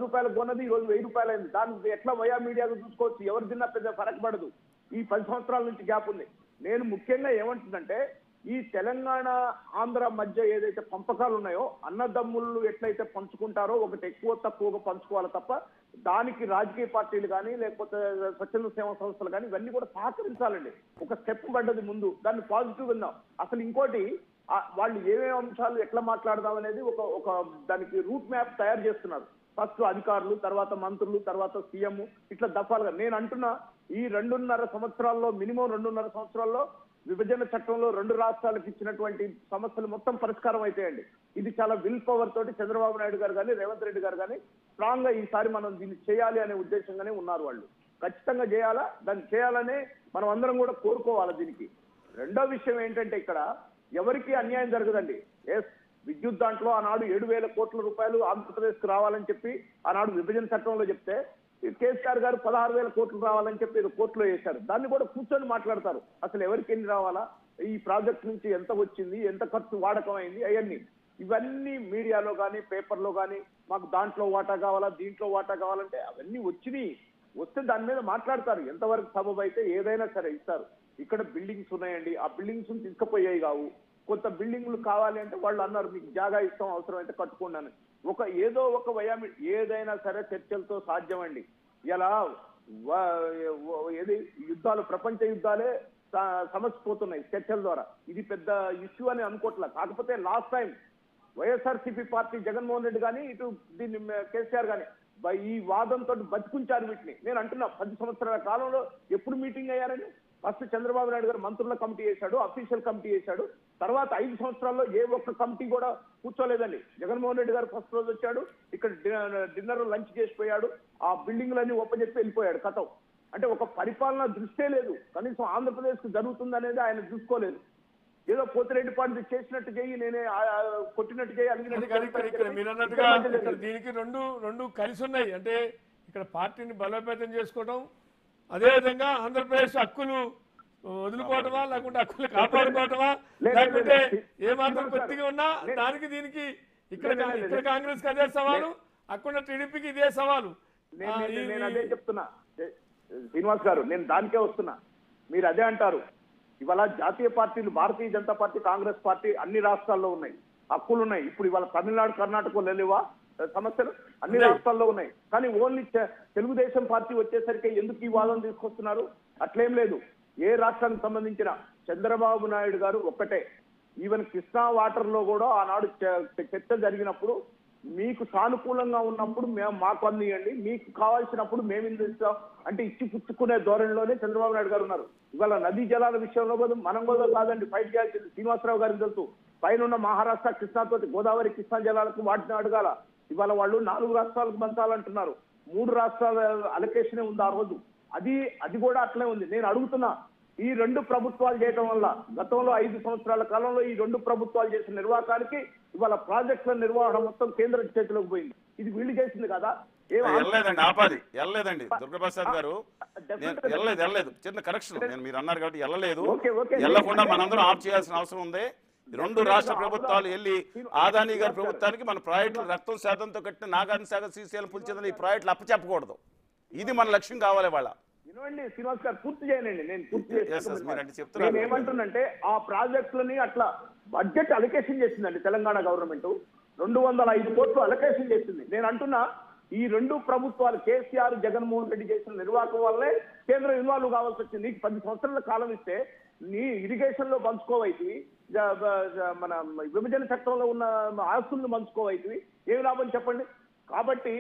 రూపాయలు కొన్నది ఈ రోజు 1000 రూపాయలు అయింది. దాన్ని ఎట్లా వయా మీడియాకు చూసుకోవచ్చు, ఎవరు తిన్నా పెద్ద ఫరక్ పడదు. ఈ 10 సంవత్సరాల నుంచి గ్యాప్ ఉంది. నేను ముఖ్యంగా ఏమంటుందంటే ఈ తెలంగాణ ఆంధ్ర మధ్య ఏదైతే పంపకాలు ఉన్నాయో అన్నదమ్ముళ్ళు ఎట్లయితే పంచుకుంటారో ఒకటి ఎక్కువ తక్కువగా పంచుకోవాలి తప్ప దానికి రాజకీయ పార్టీలు కానీ లేకపోతే స్వచ్ఛంద సేవా సంస్థలు కానీ ఇవన్నీ కూడా సహకరించాలండి. ఒక స్టెప్ పడ్డది ముందు, దాన్ని పాజిటివ్ విందాం. అసలు ఇంకోటి వాళ్ళు ఏమేమి అంశాలు ఎట్లా మాట్లాడదాం అనేది ఒక దానికి రూట్ మ్యాప్ తయారు చేస్తున్నారు. ఫస్ట్ అధికారులు, తర్వాత మంత్రులు, తర్వాత సీఎం, ఇట్లా దఫాలుగా. నేను అంటున్నా ఈ 2.5 సంవత్సరాల్లో మినిమం 2.5 సంవత్సరాల్లో విభజన చట్టంలో 2 రాష్ట్రాలకు ఇచ్చినటువంటి సమస్యలు మొత్తం పరిష్కారం అయితాయండి. ఇది చాలా విల్ పవర్ తోటి చంద్రబాబు నాయుడు గారు కానీ రేవంత్ రెడ్డి గారు కానీ స్ట్రాంగ్ గా ఈసారి మనం దీన్ని చేయాలి అనే ఉద్దేశంగానే ఉన్నారు. వాళ్ళు ఖచ్చితంగా చేయాలా, దాన్ని చేయాలనే మనం అందరం కూడా కోరుకోవాలి. దీనికి రెండో విషయం ఏంటంటే ఇక్కడ ఎవరికి అన్యాయం జరగదండి. విద్యుత్ దాంట్లో ఆనాడు 7,000 కోట్ల రూపాయలు ఆంధ్రప్రదేశ్ కు రావాలని చెప్పి ఆనాడు విభజన చట్టంలో చెప్తే కేసీఆర్ గారు 16,000 కోట్లు రావాలని చెప్పి కోర్టులో వేశారు. దాన్ని కూడా కూర్చొని మాట్లాడతారు. అసలు ఎవరికి ఎన్ని రావాలా, ఈ ప్రాజెక్ట్ నుంచి ఎంత వచ్చింది, ఎంత ఖర్చు వాడకం అయింది, అవన్నీ ఇవన్నీ మీడియాలో కానీ పేపర్లో కానీ మాకు దాంట్లో వాటా కావాలా, దీంట్లో వాటా కావాలంటే అవన్నీ వచ్చినాయి. వస్తే దాని మీద మాట్లాడతారు. ఎంతవరకు సబబు అయితే ఏదైనా సరే ఇస్తారు. ఇక్కడ బిల్డింగ్స్ ఉన్నాయండి, ఆ బిల్డింగ్స్ తీసుకుపోయాయి కావు. కొంత బిల్డింగ్లు కావాలి అంటే వాళ్ళు అన్నారు మీకు జాగా ఇస్తాం, అవసరం అయితే కట్టుకోండి అని. ఏదో ఒక వయామి ఏదైనా సరే చర్చలతో సాధ్యమండి. ఇలా ఏది యుద్ధాలు, ప్రపంచ యుద్ధాలే సమసిపోతున్నాయి చర్చల ద్వారా. ఇది పెద్ద ఇష్యూ అని అనుకోవట్లేదు. కాకపోతే last time YSRCP party Jaganmohan Reddy కానీ ఇటు దీన్ని కేసీఆర్ కానీ ఈ వాదంతో బతికుంచారు వీటిని. నేను అంటున్నా 10 సంవత్సరాల కాలంలో ఎప్పుడు మీటింగ్ అయ్యారని. ఫస్ట్ చంద్రబాబు నాయుడు గారు మంత్రుల కమిటీ చేశాడు, అఫీషియల్ కమిటీ చేశాడు. తర్వాత 5 సంవత్సరాల్లో ఏ ఒక్క కమిటీ కూడా కూర్చోలేదండి. జగన్మోహన్ రెడ్డి గారు ఫస్ట్ రోజు వచ్చాడు, ఇక్కడ డిన్నర్ లంచ్ చేసిపోయాడు, ఆ బిల్డింగ్లన్నీ ఒప్పజెప్పి వెళ్ళిపోయాడు. కథం అంటే ఒక పరిపాలన దృష్టే లేదు. కనీసం ఆంధ్రప్రదేశ్ కు జరుగుతుంది అనేది ఆయన చూసుకోలేదు. ఏదో పోతిరెడ్డిపాటి చేసినట్టు చేయి, నేనే కొట్టినట్టు చేయి, అన్నట్టుగా దీనికి రెండు కలిసి ఉన్నాయి. అంటే ఇక్కడ పార్టీని బలోపేతం చేసుకోవడం, అదేవిధంగా ఆంధ్రప్రదేశ్ హక్కులు వదులుకోవటమా, లేకుంటే హక్కులు కాపాడుకోవటమా, లేకుంటే ఏమాత్రం కొద్దిగా ఉన్నా దానికి దీనికి ఇక్కడ కాంగ్రెస్ కి అదే సవాలు, అక్కడ టీడీపీకి ఇదే సవాలు. నేను అదే చెప్తున్నా శ్రీనివాస్ గారు, నేను దానికే వస్తున్నా. మీరు అదే అంటారు. ఇవాళ జాతీయ పార్టీలు భారతీయ జనతా పార్టీ, కాంగ్రెస్ పార్టీ అన్ని రాష్ట్రాల్లో ఉన్నాయి, హక్కులు ఉన్నాయి. ఇప్పుడు ఇవాళ తమిళనాడు, కర్ణాటకలో లేవా సమస్యలు? అన్ని రాష్ట్రాల్లో ఉన్నాయి. కానీ ఓన్లీ తెలుగుదేశం పార్టీ వచ్చేసరికి ఎందుకు ఈ వాదన తీసుకొస్తున్నారు? అట్లేం లేదు. ఏ రాష్ట్రానికి సంబంధించిన చంద్రబాబు నాయుడు గారు ఒక్కటే. ఈవెన్ కృష్ణా వాటర్ లో కూడా ఆనాడు చర్చ జరిగినప్పుడు మీకు సానుకూలంగా ఉన్నప్పుడు మేము మాకు అందియండి, మీకు కావాల్సినప్పుడు మేము ఇస్తాం అంటే ఇచ్చి పుచ్చుకునే ధోరణిలోనే చంద్రబాబు నాయుడు గారు ఉన్నారు. ఇవాళ నదీ జలాల విషయంలో కూడా మనం కూడా కాదండి ఫైట్ చేయాల్సింది. శ్రీనివాసరావు గారికి తెలుసు, పైన మహారాష్ట్ర కృష్ణాతోటి గోదావరి కృష్ణా జలాలకు వాటిని అడగాల. ఇవాళ వాళ్ళు 4 రాష్ట్రాలకు పంచాలంటున్నారు. 3 రాష్ట్రాల అలొకేషనే ఉంది ఆ రోజు. అది కూడా అట్లే ఉంది. నేను అడుగుతున్నా, ఈ 2 ప్రభుత్వాలు చేయడం వల్ల గతంలో 5 సంవత్సరాల కాలంలో ఈ 2 ప్రభుత్వాలు చేసిన నిర్వాహకానికి ఇవాళ ప్రాజెక్టుల నిర్వహణ మొత్తం కేంద్ర చేతిలోకి పోయింది. ఇది వీళ్ళు చేసింది కదా. వెళ్ళలేదండి దుర్గాప్రసాద్ గారు, వెళ్ళలేదు. చిన్న కరెక్షన్, మీరు అన్నారు కాబట్టి వెళ్ళలేదు. వెళ్ళకుండా మనందరం ఆఫ్ చేయాల్సిన అవసరం ఉంది. 2 రాష్ట్ర ప్రభుత్వాలు వెళ్ళి ఆదాని గారి ప్రభుత్వానికి మన ప్రాజెక్టులు రక్తం శాతంతో కట్టిన నాగార్జున సాగర్, శ్రీశైలం, పులిచెందులు ఈ ప్రాజెక్టులు అప్పచెప్పకూడదు. ఇది మన లక్ష్యం కావాలి. వాళ్ళ వినండి శ్రీనివాస్ గారు, పూర్తి చేయనండి. నేను పూర్తి చేస్తాను. నేను ఏమంటున్నంటే ఆ ప్రాజెక్టులని అట్లా బడ్జెట్ అలొకేషన్ చేసిందండి తెలంగాణ గవర్నమెంట్. 205 కోట్లు అలొకేషన్ చేసింది. నేను అంటున్నా ఈ 2 ప్రభుత్వాలు కేసీఆర్, జగన్మోహన్ రెడ్డి చేసిన నిర్వాహకం వల్లే కేంద్రం ఇన్వాల్వ్ కావాల్సి వచ్చింది. నీకు 10 సంవత్సరాల కాలం ఇస్తే నీ ఇరిగేషన్ లో పంచుకోవైతివి, మన విభజన చట్టంలో ఉన్న ఆస్తులను పంచుకోవైతివి, ఏమి లాభం చెప్పండి? కాబట్టి